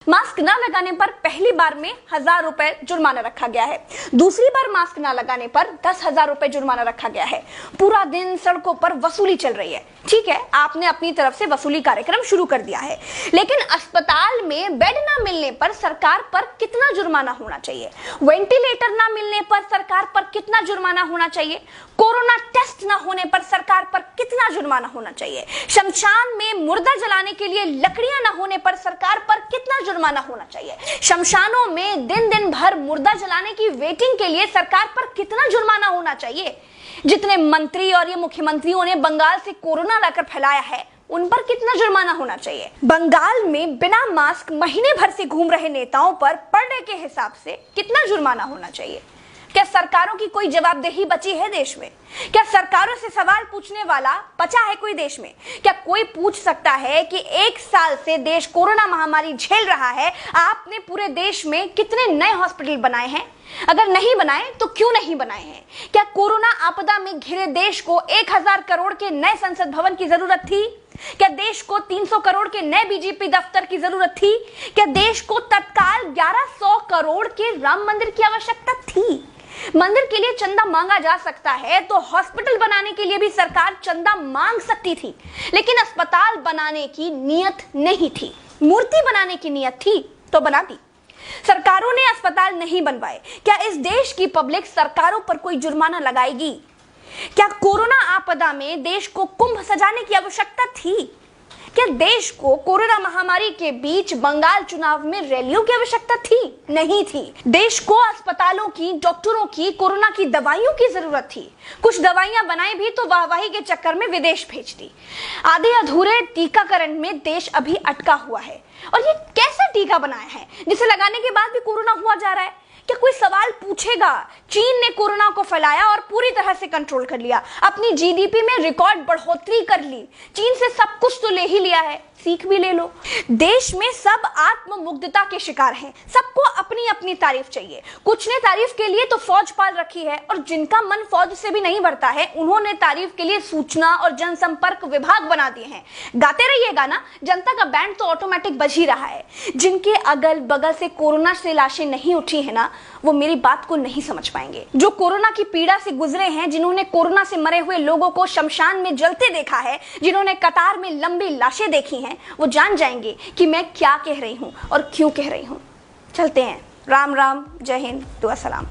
Mask न लगाने पर पहली बार में 1000 रुपए जुर्माना रखा गया है। दूसरी बार मास्क न लगाने पर 10,000 रुपए जुर्माना रखा गया है। पूरा दिन सड़कों पर वसूली चल रही है। ठीक है, आपने अपनी तरफ से वसूली कार्यक्रम शुरू कर दिया है, लेकिन अस्पताल में बेड न मिलने पर सरकार पर कितना जुर्माना होना चाहिए? वेंटिलेटर न मिलने पर सरकार पर कितना जुर्माना होना चाहिए? कोरोना टेस्ट न होने पर सरकार पर कितना जुर्माना होना चाहिए? शमशान में मुर्दा जलाने के लिए लकड़ियां न होने पर सरकार पर कितना जुर्माना होना चाहिए? शमशानों में दिन दिन भर मुर्दा जलाने की वेटिंग के लिए सरकार पर कितना जुर्माना होना चाहिए? जितने मंत्री और ये मुख्यमंत्रियों ने बंगाल से कोरोना लाकर फैलाया है, उन पर कितना जुर्माना होना चाहिए? बंगाल में बिना मास्क महीने भर से घूम रहे नेताओं पर पर डे के हिसाब से कितना जुर्माना होना चाहिए? क्या सरकारों की कोई जवाबदेही बची है देश में? क्या सरकारों से सवाल पूछने वाला बचा है कोई देश में? क्या कोई पूछ सकता है कि 1 साल से देश कोरोना महामारी झेल रहा है, आपने पूरे देश में कितने नए हॉस्पिटल बनाए हैं? अगर नहीं बनाए तो क्यों नहीं बनाए हैं? क्या कोरोना आपदा में घिरे देश को 1000 करोड़ के नए संसद भवन की जरूरत थी? क्या देश को 300 करोड़ के नए बीजेपी दफ्तर की जरूरत थी? क्या देश को तत्काल 1100 करोड़ के राम मंदिर की आवश्यकता थी? मंदिर के लिए चंदा मांगा जा सकता है तो हॉस्पिटल बनाने के लिए भी सरकार चंदा मांग सकती थी, लेकिन अस्पताल बनाने की नियत नहीं थी। मूर्ति बनाने की नियत थी तो बना दी। सरकारों ने अस्पताल नहीं बनवाए। क्या इस देश की पब्लिक सरकारों पर कोई जुर्माना लगाएगी? क्या कोरोना आपदा में देश को कुंभ सजाने की आवश्यकता थी? क्या देश को कोरोना महामारी के बीच बंगाल चुनाव में रैलियों की आवश्यकता थी? नहीं थी। देश को अस्पतालों की, डॉक्टरों की, कोरोना की दवाइयों की जरूरत थी। कुछ दवाइयां बनाई भी तो वाहवाही के चक्कर में विदेश भेज दी। आधे अधूरे टीकाकरण में देश अभी अटका हुआ है। और ये कैसा टीका बनाया है जिसे लगाने के बाद भी कोरोना हुआ जा रहा है? क्या कोई सवाल पूछेगा? चीन ने कोरोना को फैलाया और पूरी तरह से कंट्रोल कर लिया। अपनी जीडीपी में रिकॉर्ड बढ़ोतरी कर ली। चीन से सब कुछ तो ले ही लिया है, सीख भी ले लो। देश में सब आत्ममुग्धता के शिकार हैं। सबको अपनी अपनी तारीफ चाहिए। कुछ ने तारीफ के लिए तो फौज पाल रखी है, और जिनका मन फौज से भी नहीं भरता है, उन्होंने तारीफ के लिए सूचना और जनसंपर्क विभाग बना दिए हैं। गाते रहिएगा ना, जनता का बैंड तो ऑटोमेटिक बज ही रहा है। जिनके अगल बगल से कोरोना से लाशें नहीं उठी है ना, वो मेरी बात को नहीं समझ पाएंगे। जो कोरोना की पीड़ा से गुजरे हैं, जिन्होंने कोरोना से मरे हुए लोगों को शमशान में जलते देखा है, जिन्होंने कतार में लंबी लाशें देखी हैं, वो जान जाएंगे कि मैं क्या कह रही हूं और क्यों कह रही हूं। चलते हैं। राम राम, जय हिंद, दुआ सलाम।